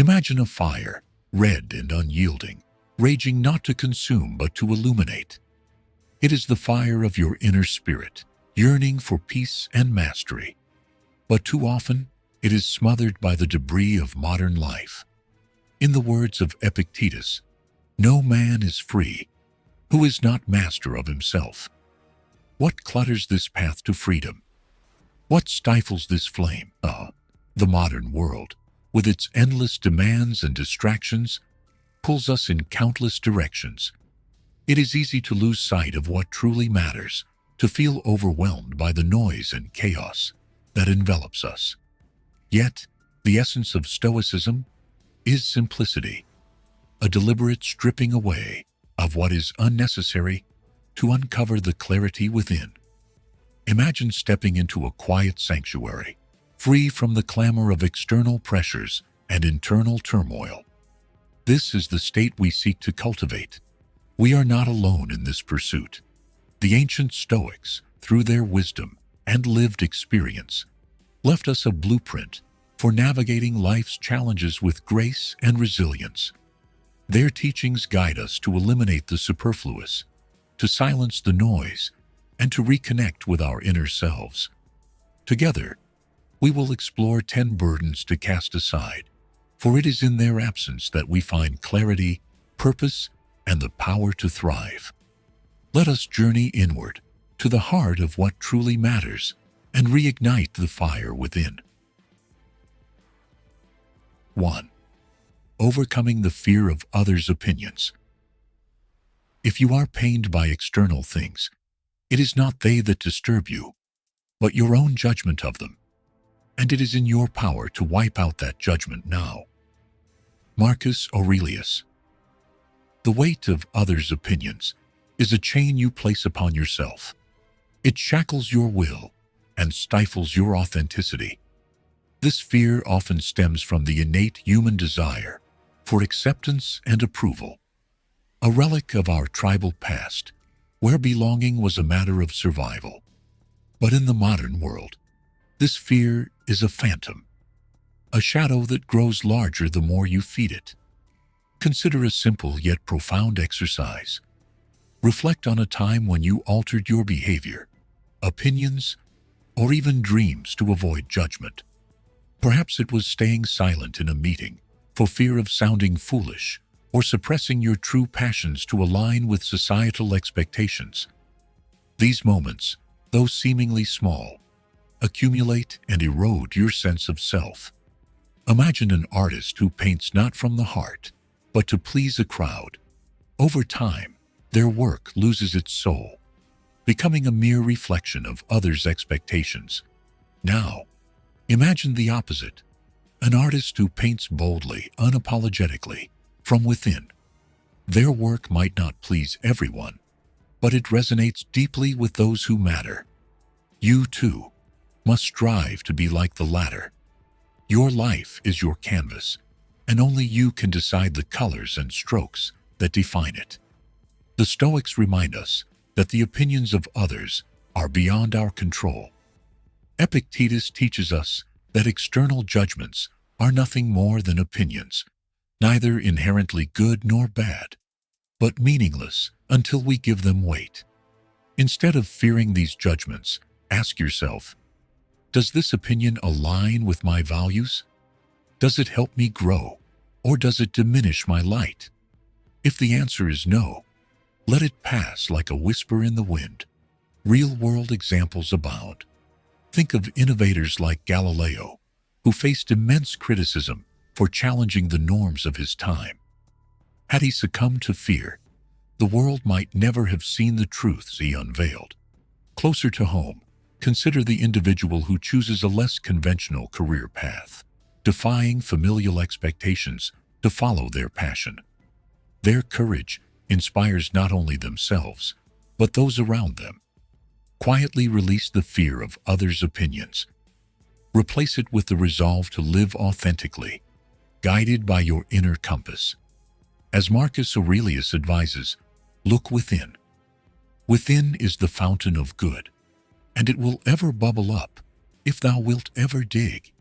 Imagine a fire, red and unyielding, raging not to consume but to illuminate. It is the fire of your inner spirit, yearning for peace and mastery. But too often, it is smothered by the debris of modern life. In the words of Epictetus, "No man is free who is not master of himself." What clutters this path to freedom? What stifles this flame? The modern world, with its endless demands and distractions, pulls us in countless directions. It is easy to lose sight of what truly matters, to feel overwhelmed by the noise and chaos that envelops us. Yet, the essence of Stoicism is simplicity, a deliberate stripping away of what is unnecessary to uncover the clarity within. Imagine stepping into a quiet sanctuary, free from the clamor of external pressures and internal turmoil. This is the state we seek to cultivate. We are not alone in this pursuit. The ancient Stoics, through their wisdom and lived experience, left us a blueprint for navigating life's challenges with grace and resilience. Their teachings guide us to eliminate the superfluous, to silence the noise, and to reconnect with our inner selves. Together, we will explore 10 burdens to cast aside, for it is in their absence that we find clarity, purpose, and the power to thrive. Let us journey inward, to the heart of what truly matters, and reignite the fire within. 1. Overcoming the fear of others' opinions. If you are pained by external things, it is not they that disturb you, but your own judgment of them, and it is in your power to wipe out that judgment now. Marcus Aurelius. The weight of others' opinions is a chain you place upon yourself. It shackles your will and stifles your authenticity. This fear often stems from the innate human desire for acceptance and approval, a relic of our tribal past, where belonging was a matter of survival. But in the modern world, this fear is a phantom, a shadow that grows larger the more you feed it. Consider a simple yet profound exercise. Reflect on a time when you altered your behavior, opinions, or even dreams to avoid judgment. Perhaps it was staying silent in a meeting for fear of sounding foolish, or suppressing your true passions to align with societal expectations. These moments, though seemingly small, accumulate and erode your sense of self. Imagine an artist who paints not from the heart, but to please a crowd. Over time, their work loses its soul, becoming a mere reflection of others' expectations. Now, imagine the opposite, an artist who paints boldly, unapologetically, from within. Their work might not please everyone, but it resonates deeply with those who matter. You, too, must strive to be like the latter. Your life is your canvas, and only you can decide the colors and strokes that define it. The Stoics remind us that the opinions of others are beyond our control. Epictetus teaches us that external judgments are nothing more than opinions, neither inherently good nor bad, but meaningless until we give them weight. Instead of fearing these judgments, ask yourself, does this opinion align with my values? Does it help me grow, or does it diminish my light? If the answer is no, let it pass like a whisper in the wind. Real-world examples abound. Think of innovators like Galileo, who faced immense criticism for challenging the norms of his time. Had he succumbed to fear, the world might never have seen the truths he unveiled. Closer to home, consider the individual who chooses a less conventional career path, defying familial expectations to follow their passion. Their courage inspires not only themselves, but those around them. Quietly release the fear of others' opinions. Replace it with the resolve to live authentically, guided by your inner compass. As Marcus Aurelius advises, look within. Within is the fountain of good, and it will ever bubble up if thou wilt ever dig.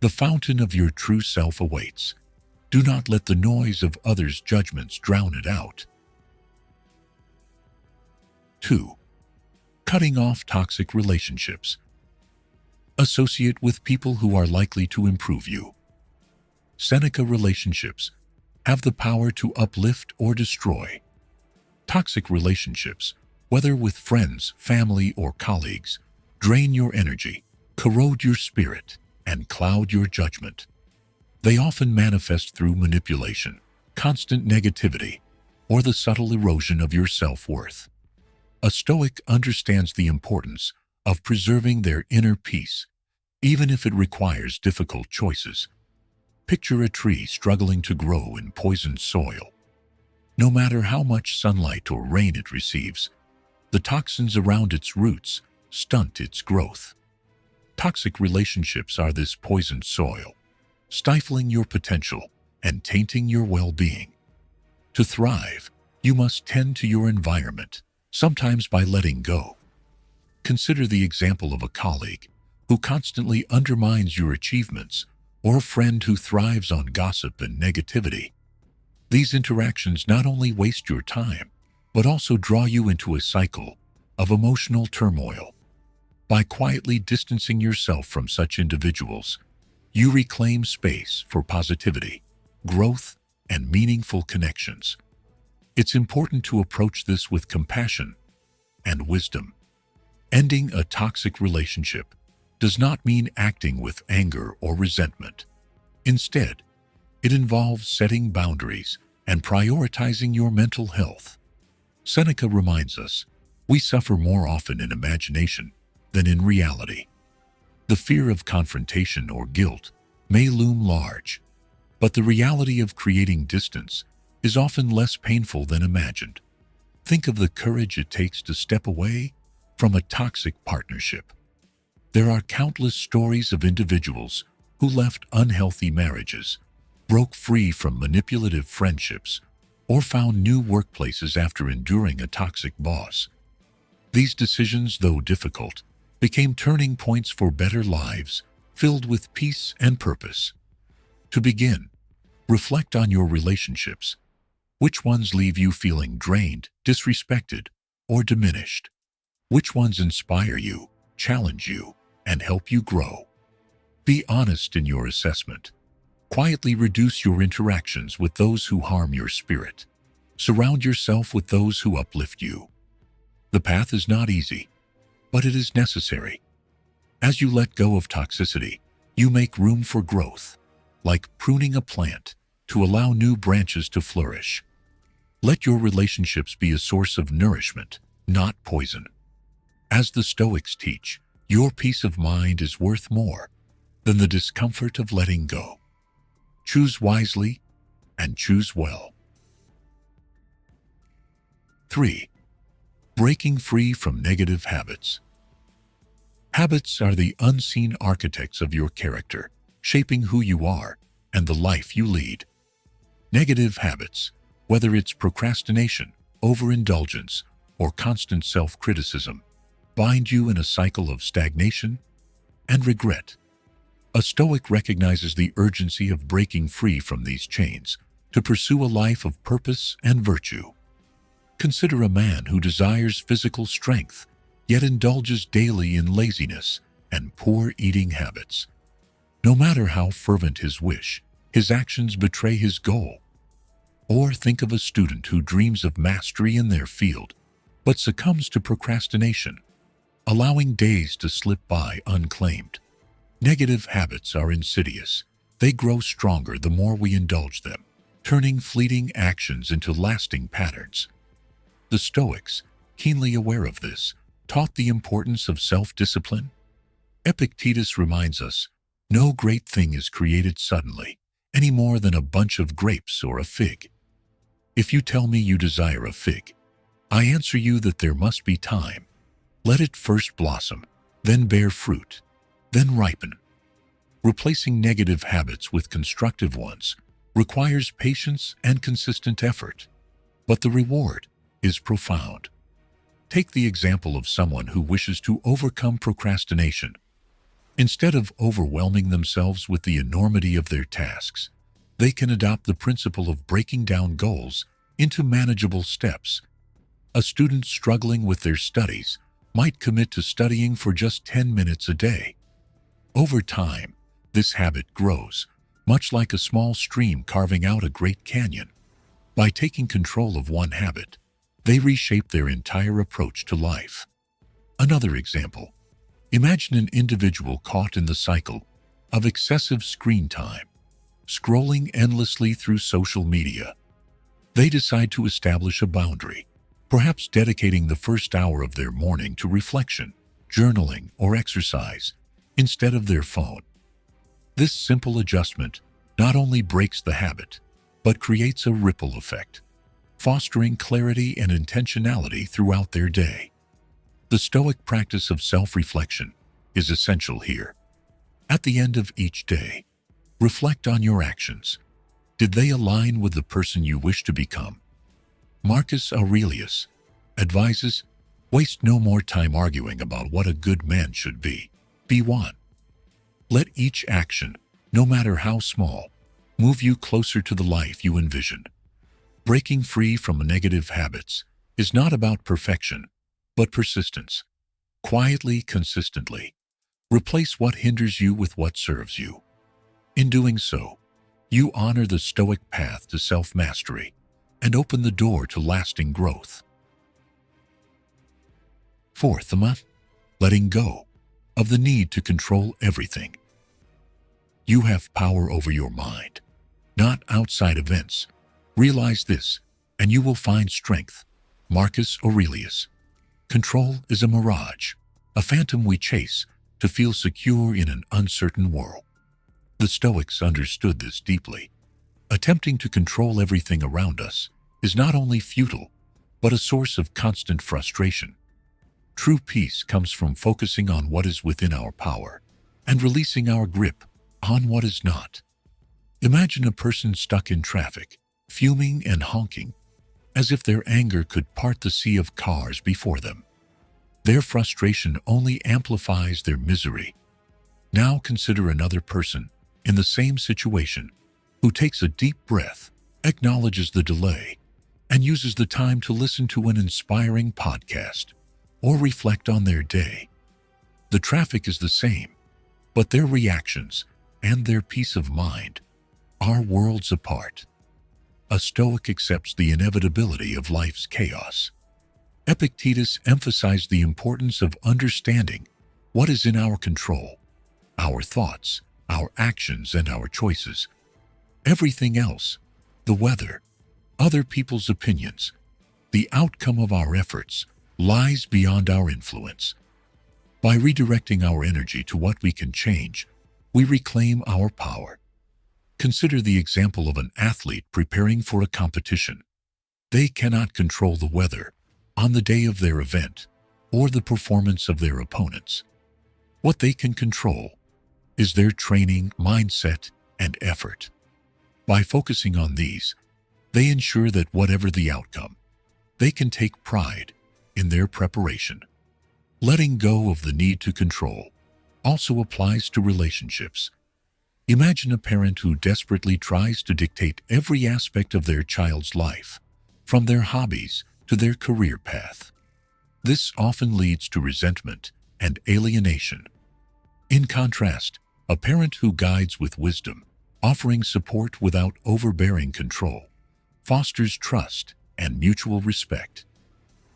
The fountain of your true self awaits, Do not let the noise of others' judgments drown it out. 2. Cutting off toxic relationships. Associate with people who are likely to improve you. Seneca relationships have the power to uplift or destroy. Toxic relationships, whether with friends, family, or colleagues, drain your energy, corrode your spirit, and cloud your judgment. They often manifest through manipulation, constant negativity, or the subtle erosion of your self-worth. A Stoic understands the importance of preserving their inner peace, even if it requires difficult choices. Picture a tree struggling to grow in poisoned soil. No matter how much sunlight or rain it receives, the toxins around its roots stunt its growth. Toxic relationships are this poisoned soil, stifling your potential and tainting your well-being. To thrive, you must tend to your environment, sometimes by letting go. Consider the example of a colleague who constantly undermines your achievements, or a friend who thrives on gossip and negativity. These interactions not only waste your time, but also draw you into a cycle of emotional turmoil. By quietly distancing yourself from such individuals, you reclaim space for positivity, growth, and meaningful connections. It's important to approach this with compassion and wisdom. Ending a toxic relationship does not mean acting with anger or resentment. Instead, it involves setting boundaries and prioritizing your mental health. Seneca reminds us, we suffer more often in imagination than in reality. The fear of confrontation or guilt may loom large, but the reality of creating distance is often less painful than imagined. Think of the courage it takes to step away from a toxic partnership. There are countless stories of individuals who left unhealthy marriages, broke free from manipulative friendships, or found new workplaces after enduring a toxic boss. These decisions, though difficult, became turning points for better lives filled with peace and purpose. To begin, reflect on your relationships. Which ones leave you feeling drained, disrespected, or diminished? Which ones inspire you, challenge you, and help you grow? Be honest in your assessment. Quietly reduce your interactions with those who harm your spirit. Surround yourself with those who uplift you. The path is not easy, but it is necessary. As you let go of toxicity, you make room for growth, like pruning a plant to allow new branches to flourish. Let your relationships be a source of nourishment, not poison. As the Stoics teach, your peace of mind is worth more than the discomfort of letting go. Choose wisely and choose well. 3. Breaking free from negative habits. Habits are the unseen architects of your character, shaping who you are and the life you lead. Negative habits, whether it's procrastination, overindulgence, or constant self-criticism, bind you in a cycle of stagnation and regret. A Stoic recognizes the urgency of breaking free from these chains to pursue a life of purpose and virtue. Consider a man who desires physical strength, yet indulges daily in laziness and poor eating habits. No matter how fervent his wish, his actions betray his goal. Or think of a student who dreams of mastery in their field, but succumbs to procrastination, allowing days to slip by unclaimed. Negative habits are insidious. They grow stronger the more we indulge them, turning fleeting actions into lasting patterns. The Stoics, keenly aware of this, taught the importance of self-discipline. Epictetus reminds us, no great thing is created suddenly, any more than a bunch of grapes or a fig. If you tell me you desire a fig, I answer you that there must be time. Let it first blossom, then bear fruit, then ripen. Replacing negative habits with constructive ones requires patience and consistent effort, but the reward is profound. Take the example of someone who wishes to overcome procrastination. Instead of overwhelming themselves with the enormity of their tasks, They can adopt the principle of breaking down goals into manageable steps. A student struggling with their studies might commit to studying for just 10 minutes a day. Over time, this habit grows, much like a small stream carving out a great canyon. By taking control of one habit, they reshape their entire approach to life. Another example. Imagine an individual caught in the cycle of excessive screen time, scrolling endlessly through social media. They decide to establish a boundary, perhaps dedicating the first hour of their morning to reflection, journaling, or exercise instead of their phone. This simple adjustment not only breaks the habit, but creates a ripple effect, fostering clarity and intentionality throughout their day. The Stoic practice of self-reflection is essential here. At the end of each day, reflect on your actions. Did they align with the person you wish to become? Marcus Aurelius advises, waste no more time arguing about what a good man should be. Be one. Let each action, no matter how small, move you closer to the life you envision. Breaking free from negative habits is not about perfection, but persistence. Quietly, consistently, replace what hinders you with what serves you. In doing so, you honor the Stoic path to self-mastery and open the door to lasting growth. Fourth, letting go of the need to control everything. You have power over your mind, not outside events. Realize this, and you will find strength. Marcus Aurelius. Control is a mirage, a phantom we chase to feel secure in an uncertain world. The Stoics understood this deeply. Attempting to control everything around us is not only futile, but a source of constant frustration. True peace comes from focusing on what is within our power and releasing our grip on what is not. Imagine a person stuck in traffic, fuming and honking, as if their anger could part the sea of cars before them. Their frustration only amplifies their misery. Now consider another person in the same situation who takes a deep breath, acknowledges the delay, and uses the time to listen to an inspiring podcast or reflect on their day. The traffic is the same, but their reactions and their peace of mind are worlds apart. A Stoic accepts the inevitability of life's chaos. Epictetus emphasized the importance of understanding what is in our control, our thoughts, our actions, and our choices. Everything else, the weather, other people's opinions, the outcome of our efforts, lies beyond our influence. By redirecting our energy to what we can change, we reclaim our power. Consider the example of an athlete preparing for a competition. They cannot control the weather on the day of their event or the performance of their opponents. What they can control is their training, mindset, and effort. By focusing on these, they ensure that whatever the outcome, they can take pride in their preparation. Letting go of the need to control also applies to relationships. Imagine a parent who desperately tries to dictate every aspect of their child's life, from their hobbies to their career path. This often leads to resentment and alienation. In contrast, a parent who guides with wisdom, offering support without overbearing control, fosters trust and mutual respect.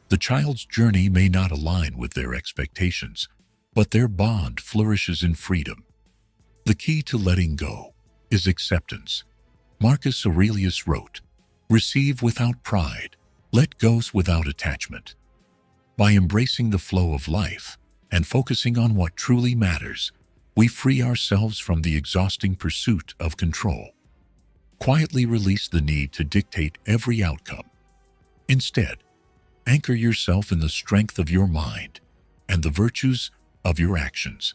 The child's journey may not align with their expectations, but their bond flourishes in freedom. The key to letting go is acceptance. Marcus Aurelius wrote, "Receive without pride, let go without attachment." By embracing the flow of life and focusing on what truly matters, we free ourselves from the exhausting pursuit of control. Quietly release the need to dictate every outcome. Instead, anchor yourself in the strength of your mind and the virtues of your actions.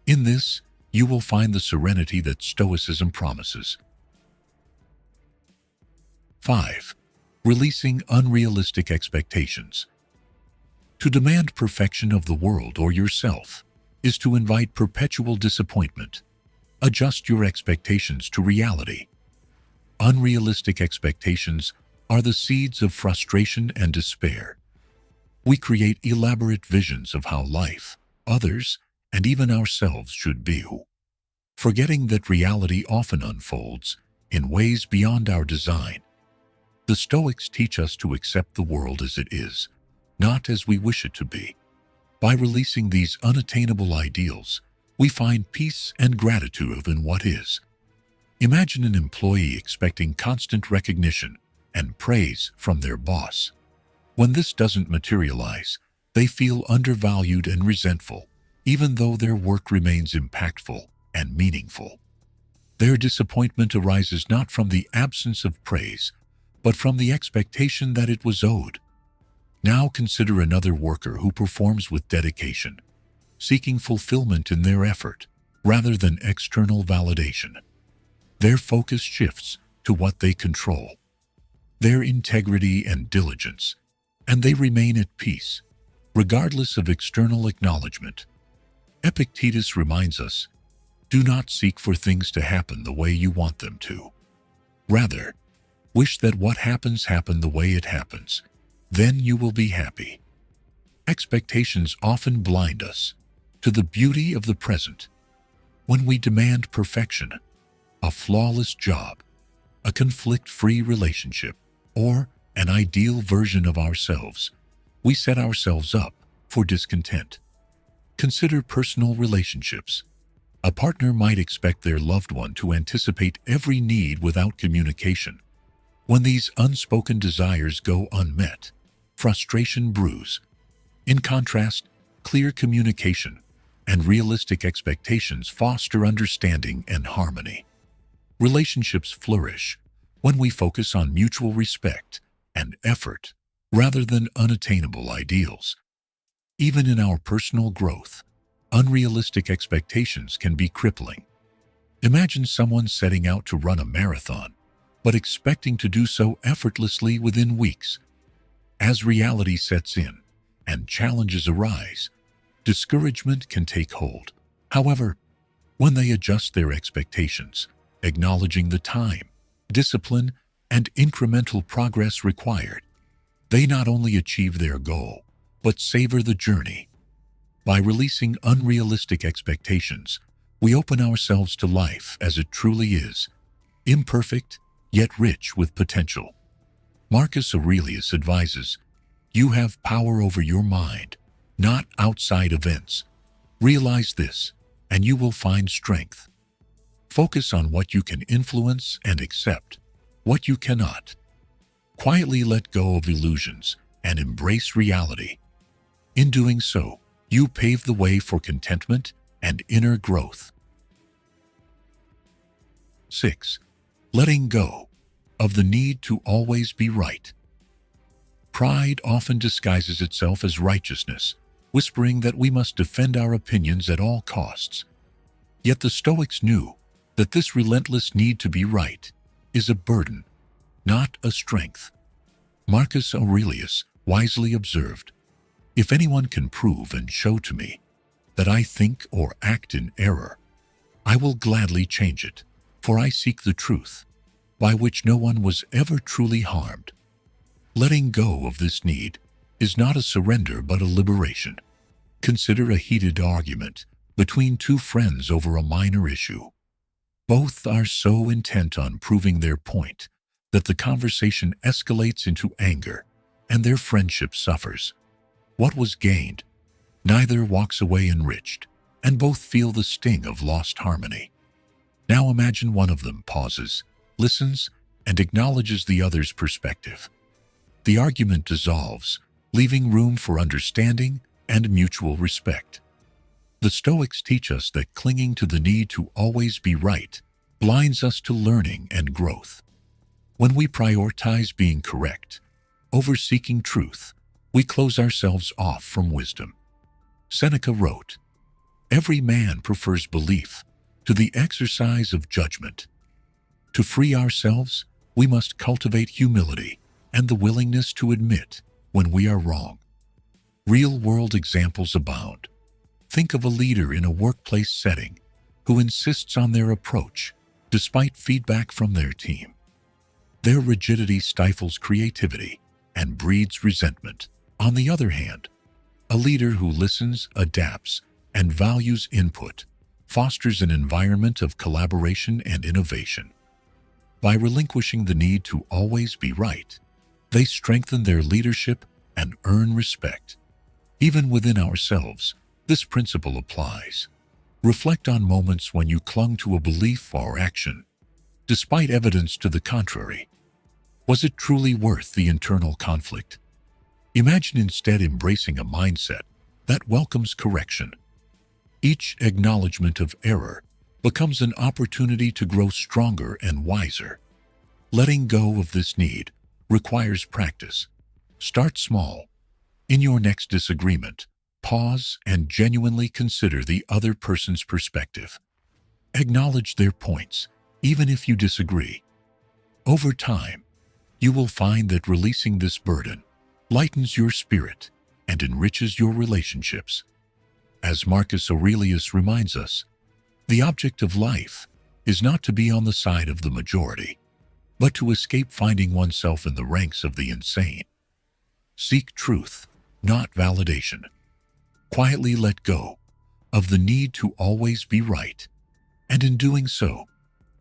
In this, you will find the serenity that Stoicism promises. 5. Releasing unrealistic expectations. To demand perfection of the world or yourself is to invite perpetual disappointment. Adjust your expectations to reality. Unrealistic expectations are the seeds of frustration and despair. We create elaborate visions of how life, others, and even ourselves should be, forgetting that reality often unfolds in ways beyond our design. The Stoics teach us to accept the world as it is, not as we wish it to be. By releasing these unattainable ideals, we find peace and gratitude in what is. Imagine an employee expecting constant recognition and praise from their boss. When this doesn't materialize, they feel undervalued and resentful, even though their work remains impactful and meaningful. Their disappointment arises not from the absence of praise, but from the expectation that it was owed. Now consider another worker who performs with dedication, seeking fulfillment in their effort rather than external validation. Their focus shifts to what they control, their integrity and diligence, and they remain at peace, regardless of external acknowledgement. Epictetus reminds us, do not seek for things to happen the way you want them to. Rather, wish that what happens happen the way it happens. Then you will be happy. Expectations often blind us to the beauty of the present. When we demand perfection, a flawless job, a conflict-free relationship, or an ideal version of ourselves, we set ourselves up for discontent. Consider personal relationships. A partner might expect their loved one to anticipate every need without communication. When these unspoken desires go unmet, frustration brews. In contrast, clear communication and realistic expectations foster understanding and harmony. Relationships flourish when we focus on mutual respect and effort rather than unattainable ideals. Even in our personal growth, unrealistic expectations can be crippling. Imagine someone setting out to run a marathon, but expecting to do so effortlessly within weeks. As reality sets in and challenges arise, discouragement can take hold. However, when they adjust their expectations, acknowledging the time, discipline, and incremental progress required, they not only achieve their goal, but savor the journey. By releasing unrealistic expectations, we open ourselves to life as it truly is, imperfect, yet rich with potential. Marcus Aurelius advises, you have power over your mind, not outside events. Realize this, and you will find strength. Focus on what you can influence and accept what you cannot. Quietly let go of illusions and embrace reality. In doing so, you pave the way for contentment and inner growth. 6. Letting go of the need to always be right. Pride often disguises itself as righteousness, whispering that we must defend our opinions at all costs. Yet the Stoics knew that this relentless need to be right is a burden, not a strength. Marcus Aurelius wisely observed, if anyone can prove and show to me that I think or act in error, I will gladly change it, for I seek the truth, by which no one was ever truly harmed. Letting go of this need is not a surrender but a liberation. Consider a heated argument between two friends over a minor issue. Both are so intent on proving their point that the conversation escalates into anger and their friendship suffers. What was gained? Neither walks away enriched, and both feel the sting of lost harmony. Now imagine one of them pauses, listens, and acknowledges the other's perspective. The argument dissolves, leaving room for understanding and mutual respect. The Stoics teach us that clinging to the need to always be right blinds us to learning and growth. When we prioritize being correct over seeking truth, we close ourselves off from wisdom. Seneca wrote, every man prefers belief to the exercise of judgment. To free ourselves, we must cultivate humility and the willingness to admit when we are wrong. Real-world examples abound. Think of a leader in a workplace setting who insists on their approach despite feedback from their team. Their rigidity stifles creativity and breeds resentment. On the other hand, a leader who listens, adapts, and values input fosters an environment of collaboration and innovation. By relinquishing the need to always be right, they strengthen their leadership and earn respect. Even within ourselves, this principle applies. Reflect on moments when you clung to a belief or action, despite evidence to the contrary. Was it truly worth the internal conflict? Imagine instead embracing a mindset that welcomes correction. Each acknowledgement of error becomes an opportunity to grow stronger and wiser. Letting go of this need requires practice. Start small. In your next disagreement, pause and genuinely consider the other person's perspective. Acknowledge their points, even if you disagree. Over time, you will find that releasing this burden lightens your spirit and enriches your relationships. As Marcus Aurelius reminds us, the object of life is not to be on the side of the majority, but to escape finding oneself in the ranks of the insane. Seek truth, not validation. Quietly let go of the need to always be right, and in doing so,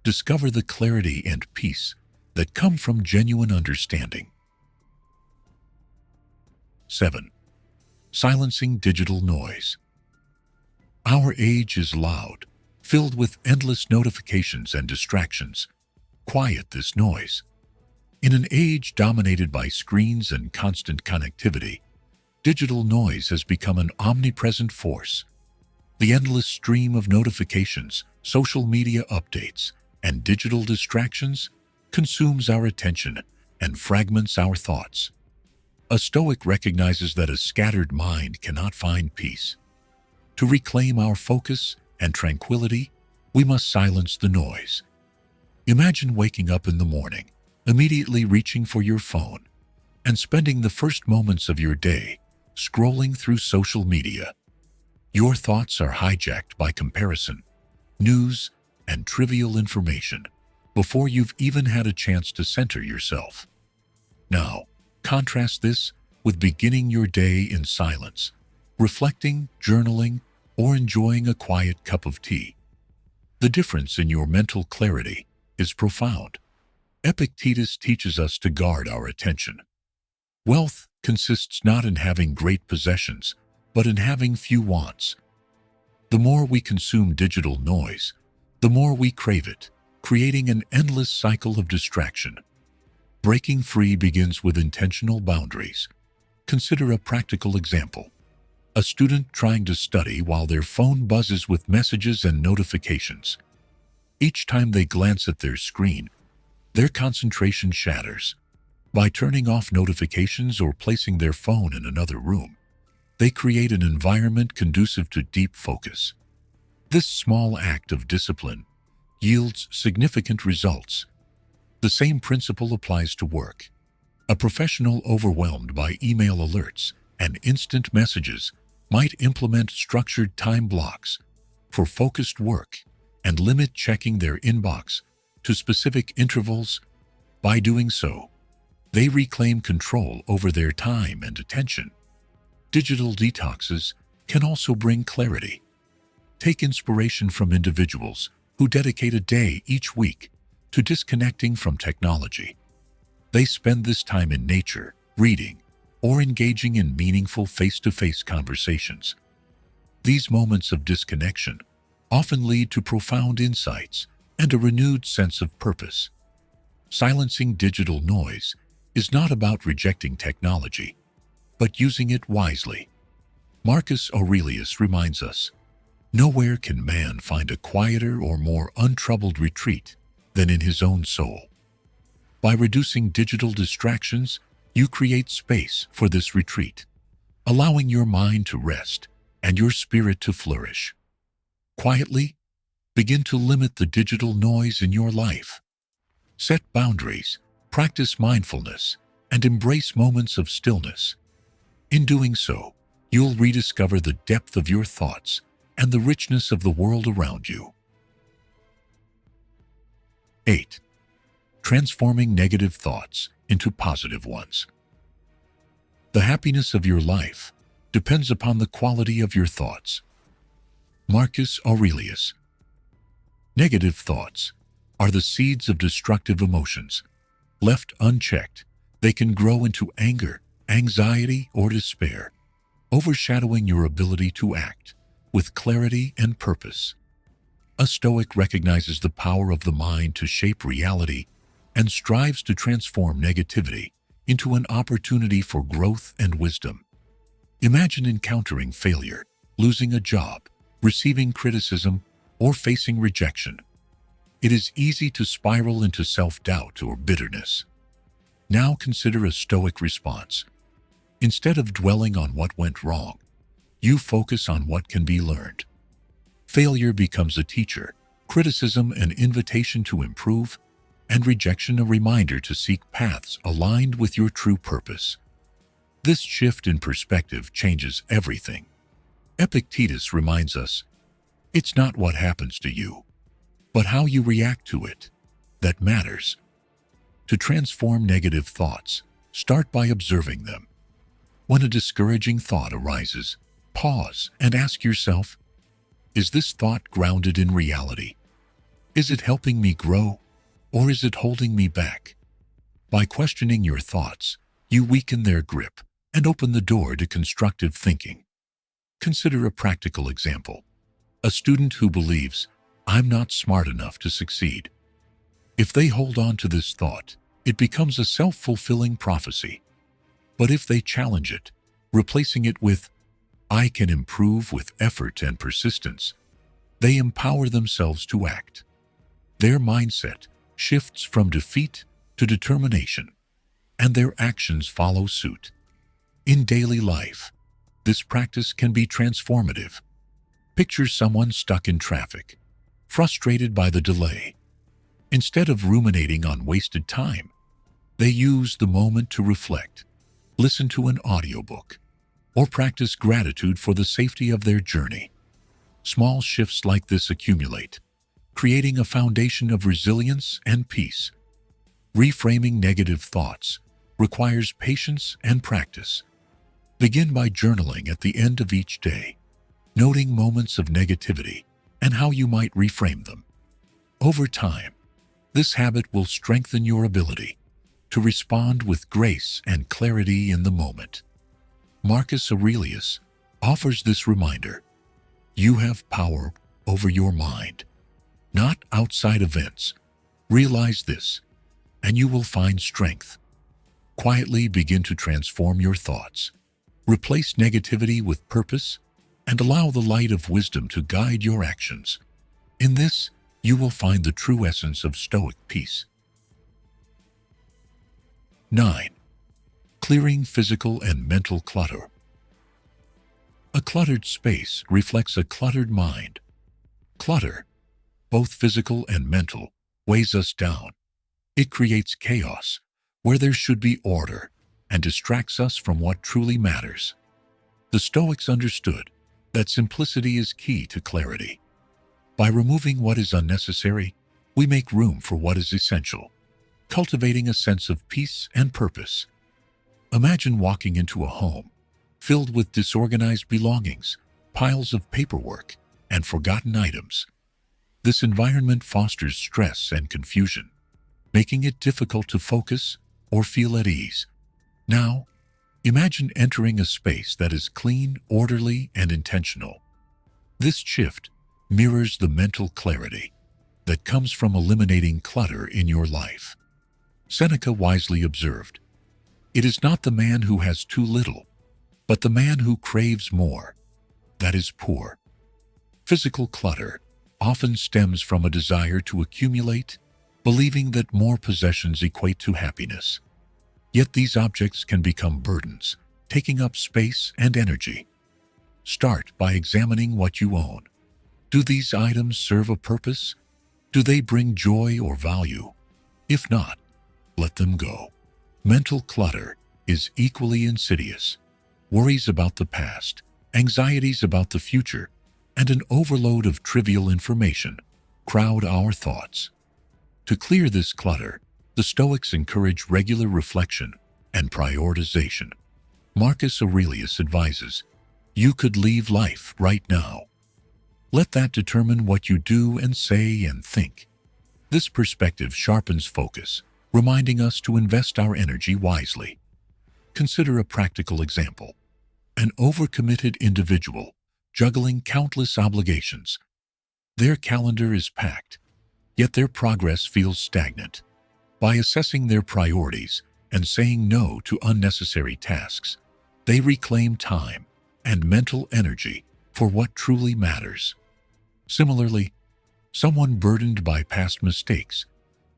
discover the clarity and peace that come from genuine understanding. 7. Silencing digital noise. Our age is loud, filled with endless notifications and distractions. Quiet this noise. In an age dominated by screens and constant connectivity, digital noise has become an omnipresent force. The endless stream of notifications, social media updates, and digital distractions consumes our attention and fragments our thoughts. A Stoic recognizes that a scattered mind cannot find peace. To reclaim our focus and tranquility, we must silence the noise. Imagine waking up in the morning, immediately reaching for your phone, and spending the first moments of your day scrolling through social media. Your thoughts are hijacked by comparison, news, and trivial information before you've even had a chance to center yourself. Now, contrast this with beginning your day in silence, reflecting, journaling, or enjoying a quiet cup of tea. The difference in your mental clarity is profound. Epictetus teaches us to guard our attention. Wealth consists not in having great possessions, but in having few wants. The more we consume digital noise, the more we crave it, creating an endless cycle of distraction. Breaking free begins with intentional boundaries. Consider a practical example. A student trying to study while their phone buzzes with messages and notifications. Each time they glance at their screen, their concentration shatters. By turning off notifications or placing their phone in another room, they create an environment conducive to deep focus. This small act of discipline yields significant results. The same principle applies to work. A professional overwhelmed by email alerts and instant messages might implement structured time blocks for focused work and limit checking their inbox to specific intervals. By doing so, they reclaim control over their time and attention. Digital detoxes can also bring clarity. Take inspiration from individuals who dedicate a day each week to disconnecting from technology. They spend this time in nature, reading, or engaging in meaningful face-to-face conversations. These moments of disconnection often lead to profound insights and a renewed sense of purpose. Silencing digital noise is not about rejecting technology, but using it wisely. Marcus Aurelius reminds us, "Nowhere can man find a quieter or more untroubled retreat than in his own soul." By reducing digital distractions, you create space for this retreat, allowing your mind to rest and your spirit to flourish. Quietly, begin to limit the digital noise in your life. Set boundaries, practice mindfulness, and embrace moments of stillness. In doing so, you'll rediscover the depth of your thoughts and the richness of the world around you. 8. transforming negative thoughts into positive ones. The happiness of your life depends upon the quality of your thoughts. Marcus Aurelius. Negative thoughts are the seeds of destructive emotions. Left unchecked, they can grow into anger, anxiety, or despair, overshadowing your ability to act with clarity and purpose. A Stoic recognizes the power of the mind to shape reality and strives to transform negativity into an opportunity for growth and wisdom. Imagine encountering failure, losing a job, receiving criticism, or facing rejection. It is easy to spiral into self-doubt or bitterness. Now consider a Stoic response. Instead of dwelling on what went wrong, you focus on what can be learned. Failure becomes a teacher, criticism an invitation to improve, and rejection a reminder to seek paths aligned with your true purpose. This shift in perspective changes everything. Epictetus reminds us, it's not what happens to you, but how you react to it that matters. To transform negative thoughts, start by observing them. When a discouraging thought arises, pause and ask yourself, is this thought grounded in reality? Is it helping me grow, or is it holding me back? By questioning your thoughts, you weaken their grip and open the door to constructive thinking. Consider a practical example. A student who believes, I'm not smart enough to succeed. If they hold on to this thought, it becomes a self-fulfilling prophecy. But if they challenge it, replacing it with, I can improve with effort and persistence, they empower themselves to act. Their mindset shifts from defeat to determination, and their actions follow suit. In daily life, this practice can be transformative. Picture someone stuck in traffic, frustrated by the delay. Instead of ruminating on wasted time, they use the moment to reflect, listen to an audiobook, or practice gratitude for the safety of their journey. Small shifts like this accumulate, creating a foundation of resilience and peace. Reframing negative thoughts requires patience and practice. Begin by journaling at the end of each day, noting moments of negativity and how you might reframe them. Over time, this habit will strengthen your ability to respond with grace and clarity in the moment. Marcus Aurelius offers this reminder: you have power over your mind, not outside events. Realize this, and you will find strength. Quietly begin to transform your thoughts. Replace negativity with purpose and allow the light of wisdom to guide your actions. In this, you will find the true essence of Stoic peace. 9. Clearing physical and mental clutter. A cluttered space reflects a cluttered mind. Clutter, both physical and mental, weighs us down. It creates chaos where there should be order and distracts us from what truly matters. The Stoics understood that simplicity is key to clarity. By removing what is unnecessary, we make room for what is essential, cultivating a sense of peace and purpose. Imagine walking into a home filled with disorganized belongings, piles of paperwork, and forgotten items. This environment fosters stress and confusion, making it difficult to focus or feel at ease. Now, imagine entering a space that is clean, orderly, and intentional. This shift mirrors the mental clarity that comes from eliminating clutter in your life. Seneca wisely observed, "It is not the man who has too little, but the man who craves more that is poor." Physical clutter often stems from a desire to accumulate, believing that more possessions equate to happiness. Yet these objects can become burdens, taking up space and energy. Start by examining what you own. Do these items serve a purpose? Do they bring joy or value? If not, let them go. Mental clutter is equally insidious. Worries about the past, anxieties about the future, and an overload of trivial information crowd our thoughts. To clear this clutter, The Stoics encourage regular reflection and prioritization. Marcus Aurelius advises, "You could leave life right now. Let that determine what you do and say and think." This perspective sharpens focus, reminding us to invest our energy wisely. Consider a practical example. An overcommitted individual juggling countless obligations. Their calendar is packed, yet their progress feels stagnant. By assessing their priorities and saying no to unnecessary tasks, they reclaim time and mental energy for what truly matters. Similarly, someone burdened by past mistakes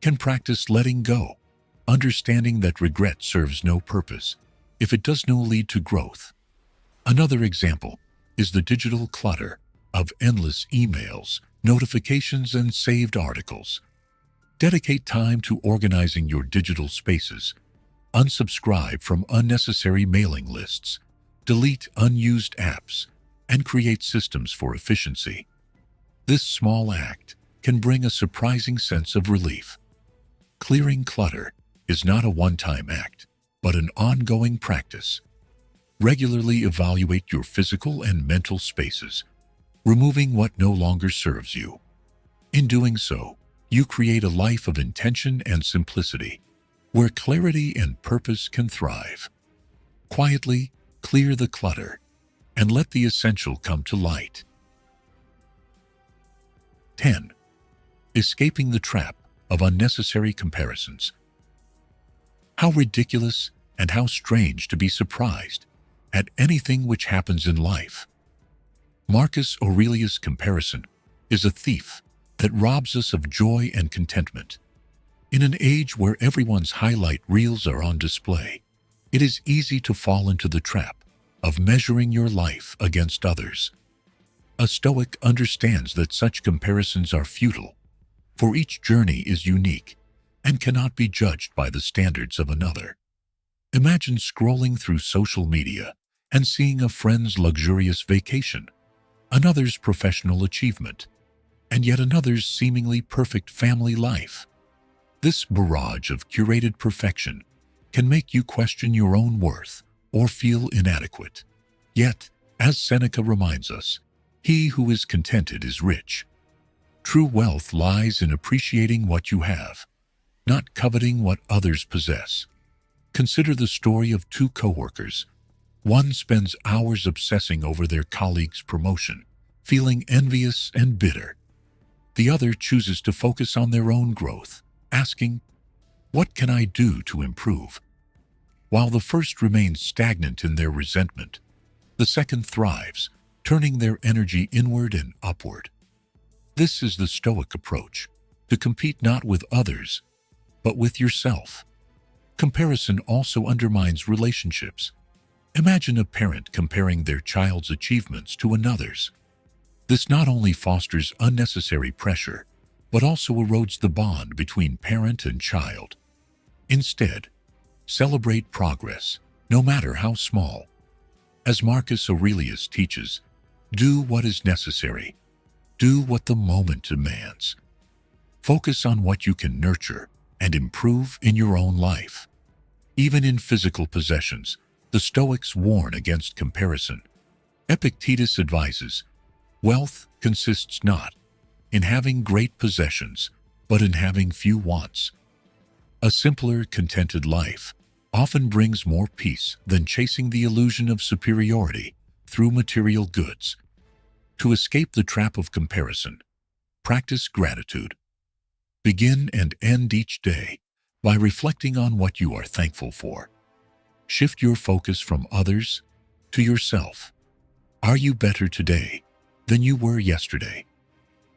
can practice letting go, understanding that regret serves no purpose if it does not lead to growth. Another example is the digital clutter of endless emails, notifications, and saved articles. Dedicate time to organizing your digital spaces. Unsubscribe from unnecessary mailing lists, delete unused apps, and create systems for efficiency. This small act can bring a surprising sense of relief. Clearing clutter is not a one-time act, but an ongoing practice. Regularly evaluate your physical and mental spaces, removing what no longer serves you. In doing so, you create a life of intention and simplicity, where clarity and purpose can thrive. Quietly clear the clutter and let the essential come to light. 10. Escaping the trap of unnecessary comparisons. How ridiculous and how strange to be surprised at anything which happens in life. Marcus Aurelius' comparison is a thief that robs us of joy and contentment. In an age where everyone's highlight reels are on display, it is easy to fall into the trap of measuring your life against others. A Stoic understands that such comparisons are futile, for each journey is unique and cannot be judged by the standards of another. Imagine scrolling through social media and seeing a friend's luxurious vacation, another's professional achievement, and yet another's seemingly perfect family life. This barrage of curated perfection can make you question your own worth or feel inadequate. Yet, as Seneca reminds us, he who is contented is rich. True wealth lies in appreciating what you have, not coveting what others possess. Consider the story of two coworkers. One spends hours obsessing over their colleague's promotion, feeling envious and bitter. The other chooses to focus on their own growth, asking, "What can I do to improve?" While the first remains stagnant in their resentment, the second thrives, turning their energy inward and upward. This is the Stoic approach, to compete not with others, but with yourself. Comparison also undermines relationships. Imagine a parent comparing their child's achievements to another's. This not only fosters unnecessary pressure, but also erodes the bond between parent and child. Instead, celebrate progress, no matter how small. As Marcus Aurelius teaches, do what is necessary. Do what the moment demands. Focus on what you can nurture and improve in your own life. Even in physical possessions, the Stoics warn against comparison. Epictetus advises, "Wealth consists not in having great possessions, but in having few wants." A simpler, contented life often brings more peace than chasing the illusion of superiority through material goods. To escape the trap of comparison, practice gratitude. Begin and end each day by reflecting on what you are thankful for. Shift your focus from others to yourself. Are you better today than you were yesterday?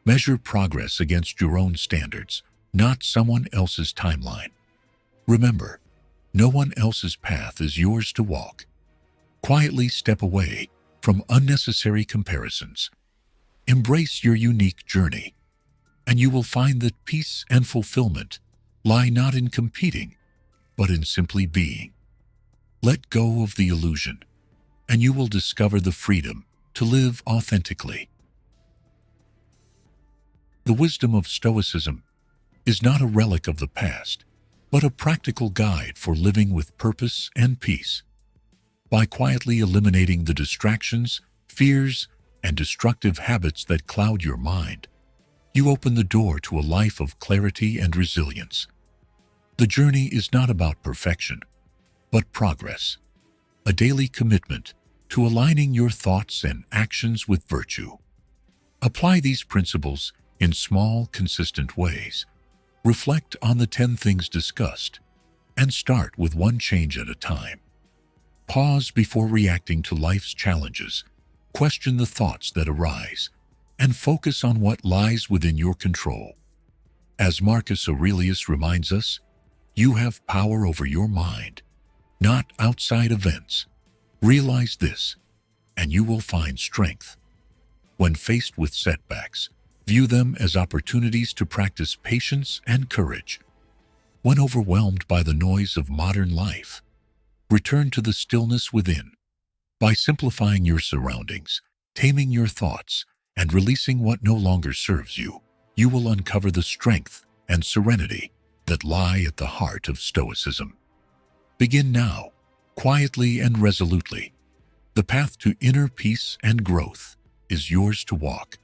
Measure progress against your own standards, not someone else's timeline. Remember, no one else's path is yours to walk. Quietly step away from unnecessary comparisons. Embrace your unique journey, and you will find that peace and fulfillment lie not in competing, but in simply being. Let go of the illusion, and you will discover the freedom to live authentically. The wisdom of Stoicism is not a relic of the past. but a practical guide for living with purpose and peace. By quietly eliminating the distractions, fears, and destructive habits that cloud your mind, you open the door to a life of clarity and resilience. The journey is not about perfection, but progress, a daily commitment to aligning your thoughts and actions with virtue. Apply these principles in small, consistent ways. Reflect on the 10 things discussed, and start with one change at a time. Pause before reacting to life's challenges. Question the thoughts that arise, and focus on what lies within your control. As Marcus Aurelius reminds us, you have power over your mind, not outside events. Realize this, and you will find strength. When faced with setbacks, view them as opportunities to practice patience and courage. When overwhelmed by the noise of modern life, return to the stillness within. By simplifying your surroundings, taming your thoughts, and releasing what no longer serves you, you will uncover the strength and serenity that lie at the heart of Stoicism. Begin now, quietly and resolutely. The path to inner peace and growth is yours to walk.